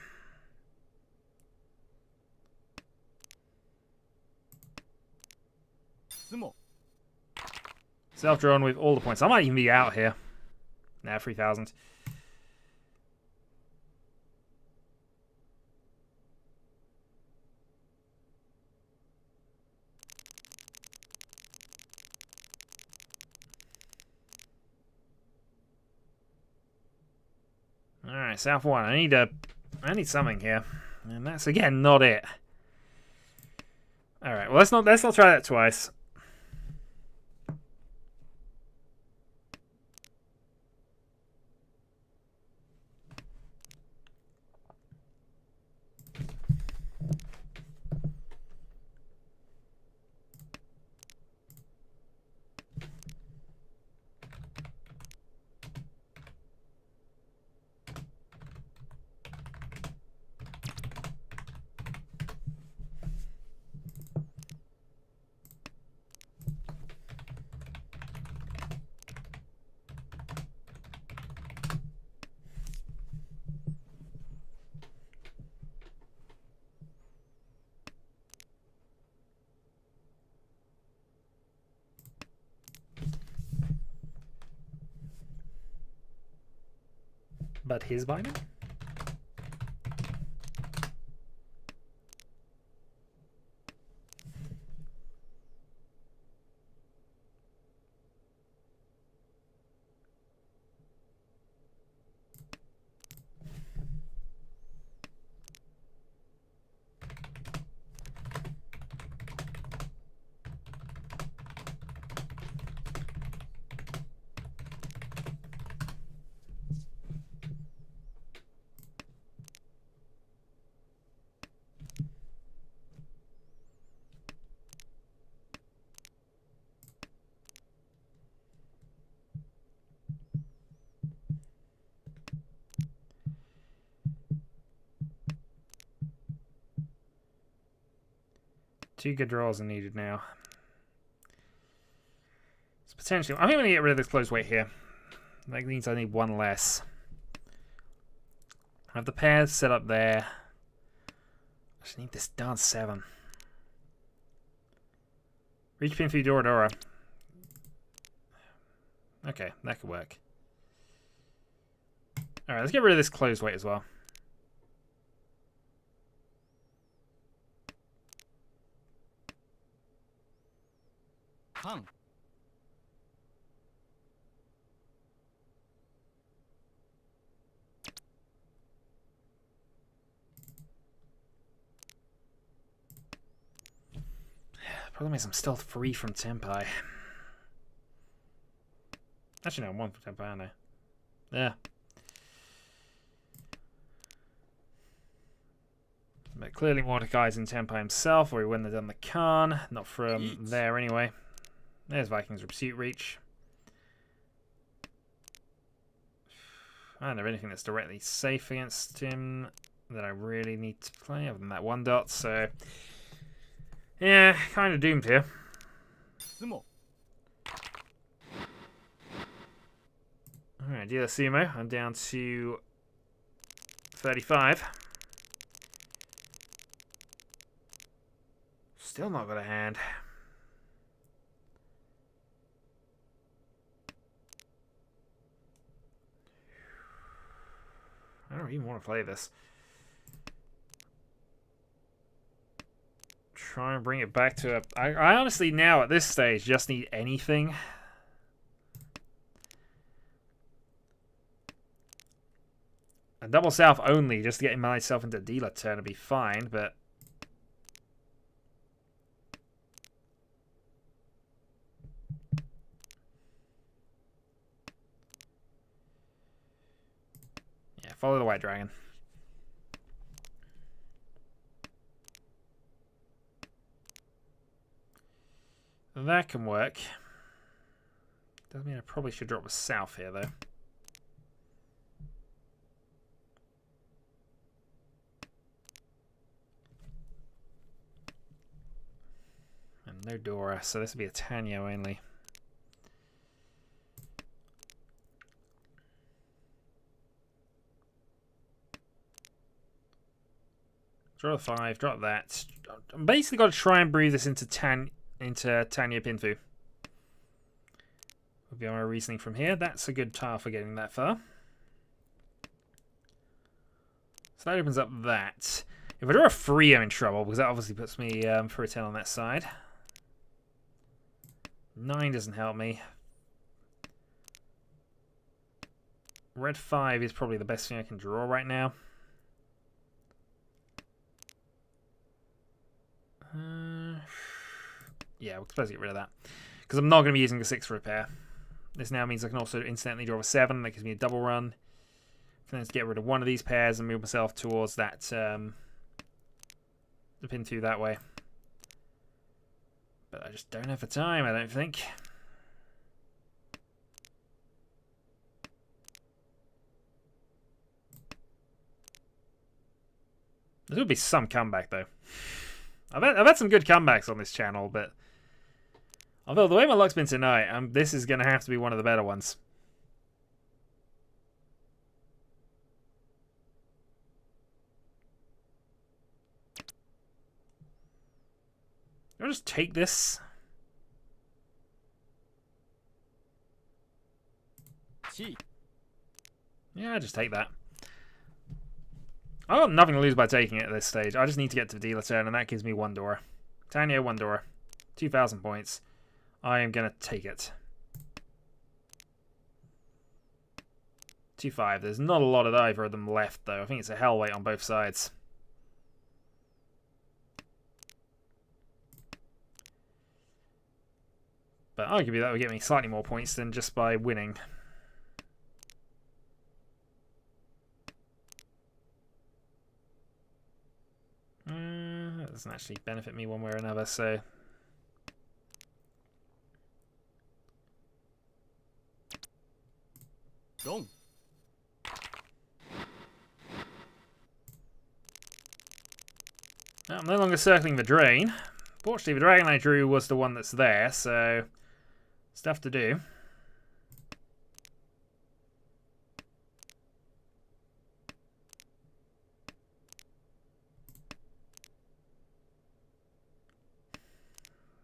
Self-drawn with all the points. I might even be out here. Nah, 3,000. Alright, South 1. I need something here. And that's again not it. Alright, well let's not try that twice. But his binding? Two good draws are needed now. It's potentially... I'm going to get rid of this closed weight here. That means I need 1 less. I have the pairs set up there. I just need this darn 7. Reach pin for Dora Dora. Okay, that could work. Alright, let's get rid of this closed weight as well. Problem is I'm still 3 from Tempai. Actually, no, I'm 1 from Tempai, aren't I? Yeah. But clearly Mordecai's in Tempai himself, or he wouldn't have done the Khan. Not from there anyway. There's Vikings Pursuit Reach. I don't have anything that's directly safe against him that I really need to play, other than that 1 dot, so... yeah, kind of doomed here. Alright, dealer Sumo. I'm down to 35. Still not got a hand. I don't even want to play this. Try and bring it back to a... I honestly now at this stage just need anything. A double south only just to get myself into dealer turn would be fine, but... yeah, follow the white dragon. That can work. Doesn't mean I probably should drop a south here, though. And no Dora, so this would be a Tanyo only. Draw a 5, drop that. I'm basically got to try and breathe this into Tanyo Pinfu. Would be my reasoning from here. That's a good tile for getting that far. So that opens up that. If I draw a 3, I'm in trouble, because that obviously puts me for a 10 on that side. 9 doesn't help me. Red 5 is probably the best thing I can draw right now. Yeah, we're supposed to get rid of that. Because I'm not going to be using the 6 for repair. This now means I can also instantly draw a 7. That gives me a double run. Then to get rid of one of these pairs and move myself towards that the pin 2 that way. But I just don't have the time, I don't think. There will be some comeback though. I've had some good comebacks on this channel, but although the way my luck's been tonight, this is going to have to be one of the better ones. I'll just take this. Yeah, I'll just take that. I've got nothing to lose by taking it at this stage. I just need to get to the dealer turn, and that gives me 1 Dora. Tanyo, 1 Dora. 2,000 points. I am going to take it. 2-5. There's not a lot of either of them left, though. I think it's a hell weight on both sides. But arguably that would get me slightly more points than just by winning. That doesn't actually benefit me one way or another, so... Go. I'm no longer circling the drain. Fortunately, the dragon I drew was the one that's there, so... stuff to do.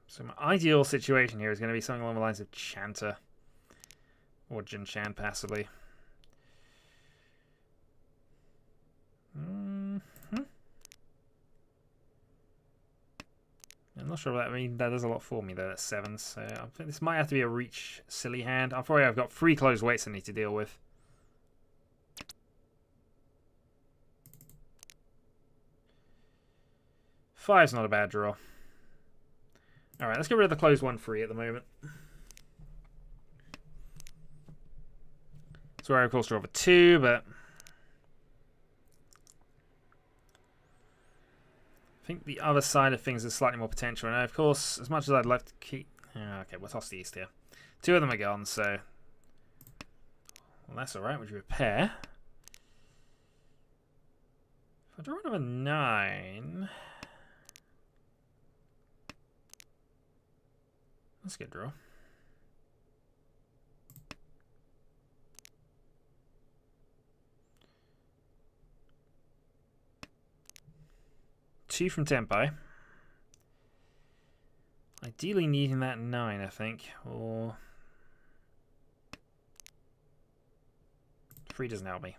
So my ideal situation here is going to be something along the lines of Chanter. Or Jin Chan, passively. I'm not sure what that means. That does a lot for me, though. That's 7. So I think this might have to be a reach silly hand. I'm afraid I've got 3 closed weights I need to deal with. Five's not a bad draw. Alright, let's get rid of the closed 1-3 at the moment. So I of course draw over 2, but I think the other side of things is slightly more potential. And of course, as much as I'd love to keep... okay, we'll toss the east here. 2 of them are gone, so... well, that's alright. Would you repair? If I draw another 9... that's a good draw. Two from Tempo. Ideally needing that 9, I think. Or 3 doesn't help me.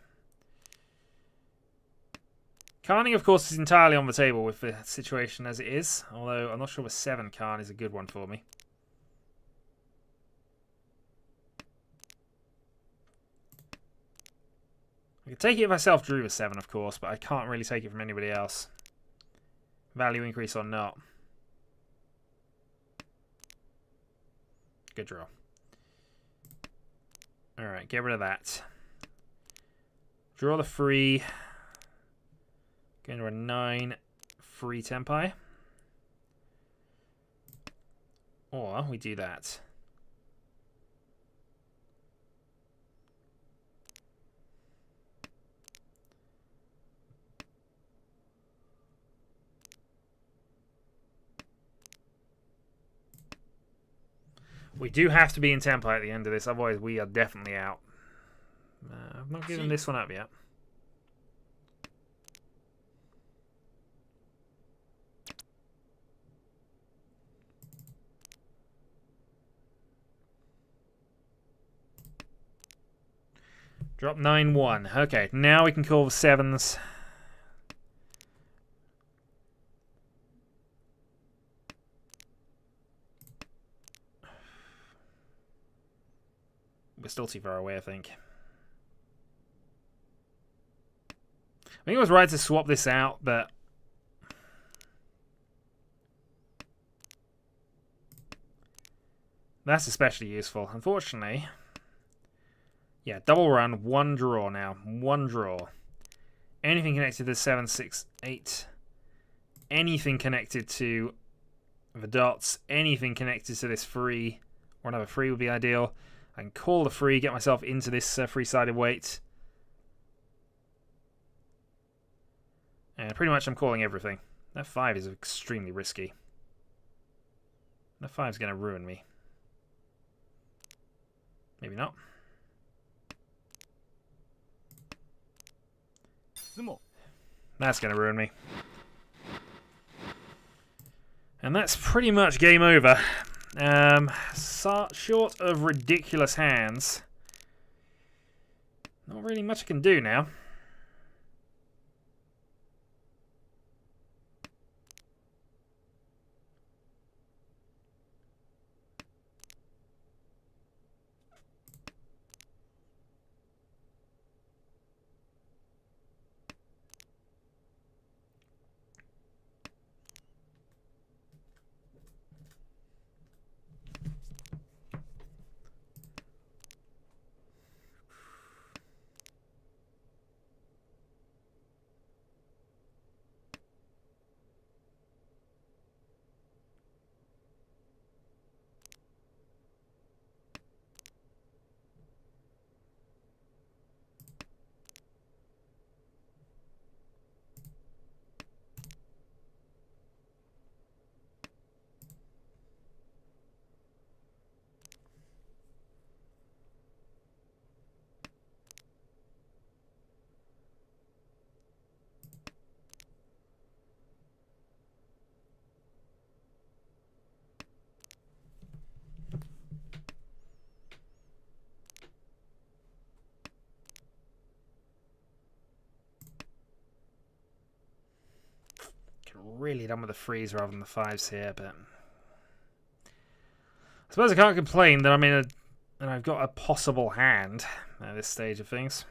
Carning, of course, is entirely on the table with the situation as it is. Although I'm not sure the 7 card is a good one for me. I could take it if I self-drew the 7, of course, but I can't really take it from anybody else. Value increase or not. Good draw. Alright, get rid of that. Draw the 3. Go into a 9 free Tempai. Or we do that. We do have to be in Tempai at the end of this, otherwise we are definitely out. I've not given this one up yet. Drop 9-1. Okay, now we can call the 7s. We're still too far away, I think. I think it was right to swap this out, but... that's especially useful. Unfortunately... yeah, double run, 1 draw now. 1 draw. Anything connected to 7, 6, 8. Anything connected to the dots. Anything connected to this 3. Or another 3 would be ideal. I can call the 3, get myself into this 3-sided weight. And pretty much I'm calling everything. That 5 is extremely risky. That 5 is going to ruin me. Maybe not. That's going to ruin me. And that's pretty much game over. Short of ridiculous hands, not really much I can do now. Really done with the 3s rather than the 5s here, but I suppose I can't complain that I'm in and I've got a possible hand at this stage of things.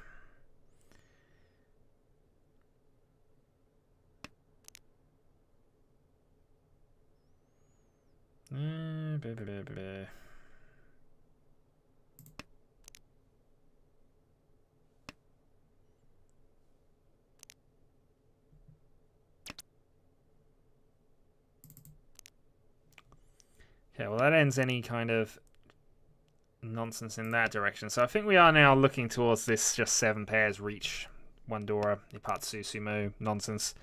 Okay, well that ends any kind of nonsense in that direction. So I think we are now looking towards this just 7 pairs reach, one Dora, Ipatsu, Sumo nonsense.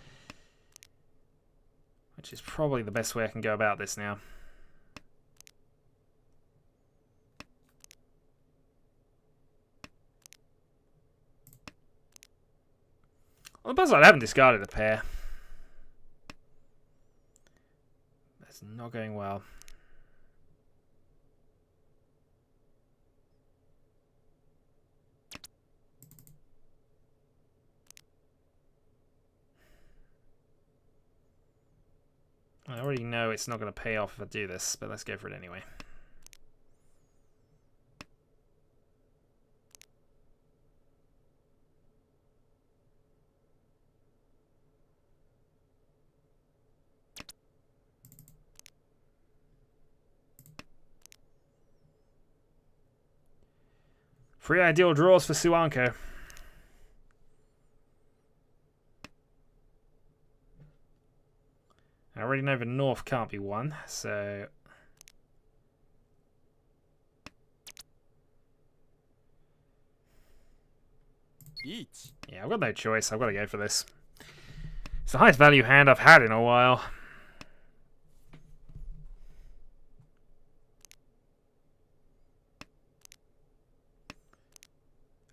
Which is probably the best way I can go about this now. On the plus side, I haven't discarded a pair. That's not going well. I already know it's not going to pay off if I do this, but let's go for it anyway. Three ideal draws for Suanko. I already know the North can't be won, so... Yeah, I've got no choice. I've got to go for this. It's the highest value hand I've had in a while.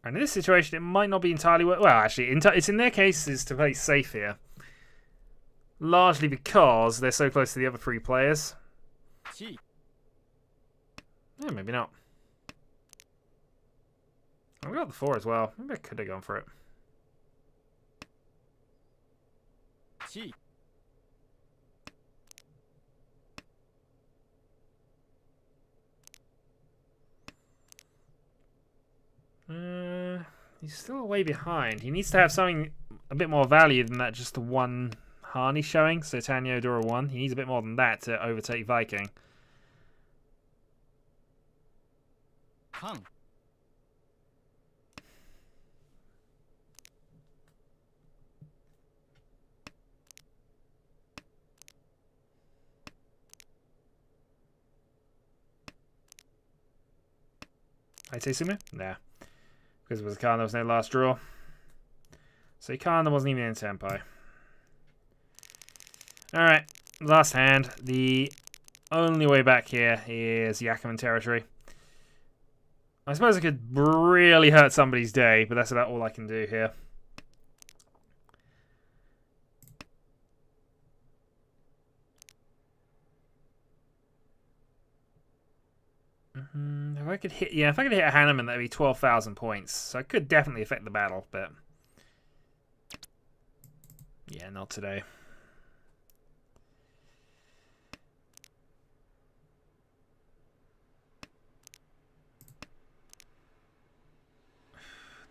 And in this situation, it might not be entirely worth... Well, actually, it's in their cases to play safe here. Largely because they're so close to the other 3 players. Yeah, maybe not. Oh, we got the 4 as well. Maybe I could have gone for it. He's still way behind. He needs to have something a bit more value than that, just the 1 Harney showing. So Tanyo Dora 1. He needs a bit more than that to overtake Viking. I'd say Sumo? Nah. Because it was a card, there was no last draw. So Ikanda wasn't even in Senpai. Alright, last hand. The only way back here is Yakuman territory. I suppose I could really hurt somebody's day, but that's about all I can do here. If I could hit, if I could hit a Hanneman, that'd be 12,000 points. So I could definitely affect the battle, but yeah, not today.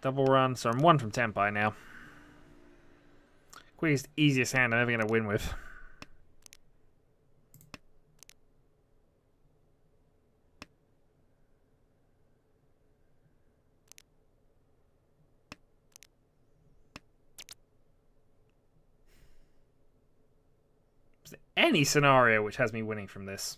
Double run, so I'm 1 from Tenpai now. Quickest, easiest hand I'm ever going to win with. Is there any scenario which has me winning from this?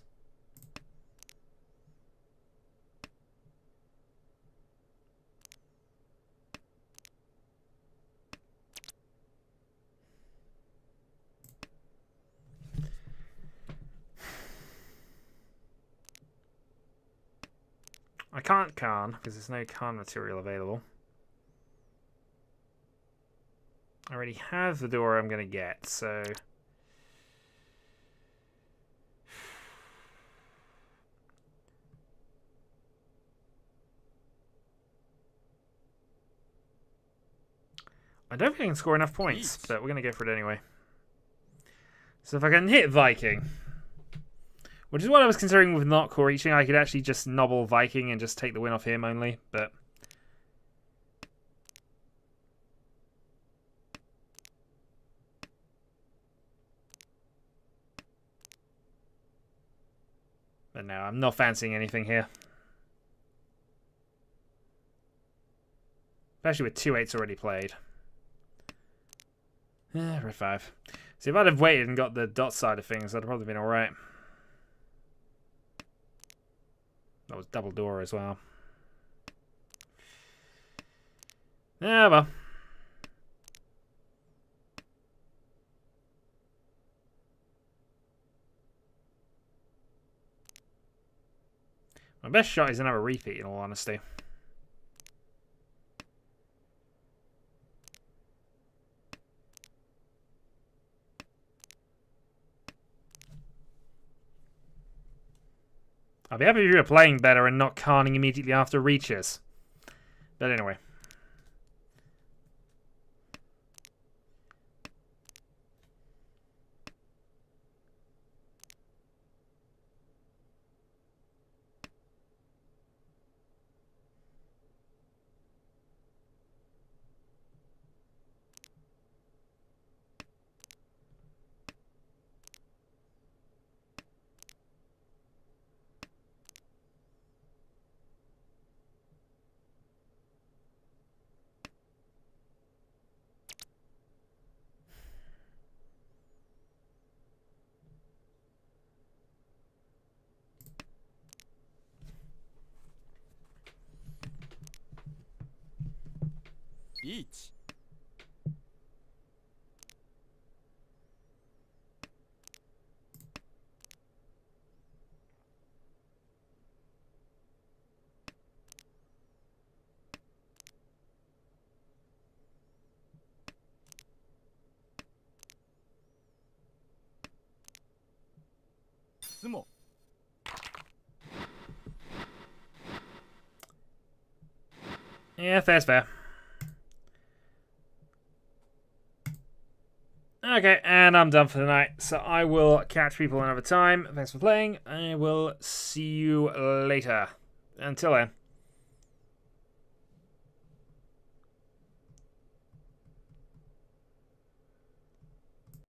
I can't Khan, because there's no Khan material available. I already have the door I'm going to get, so... I don't think I can score enough points, but we're going to go for it anyway. So if I can hit Viking, which is what I was considering with not core reaching, I could actually just nobble Viking and just take the win off him only, but... don't know. I'm not fancying anything here. Especially with 2-8s already played. Red 5. See, if I'd have waited and got the dot side of things, that'd have probably been alright. That was double door as well. Yeah, well. My best shot is another repeat, in all honesty. I'd be happy if you were playing better and not carning immediately after reaches. But anyway. Riichi. Sumo. Yeah, fair's fair. Okay, and I'm done for the night. So I will catch people another time. Thanks for playing. I will see you later. Until then.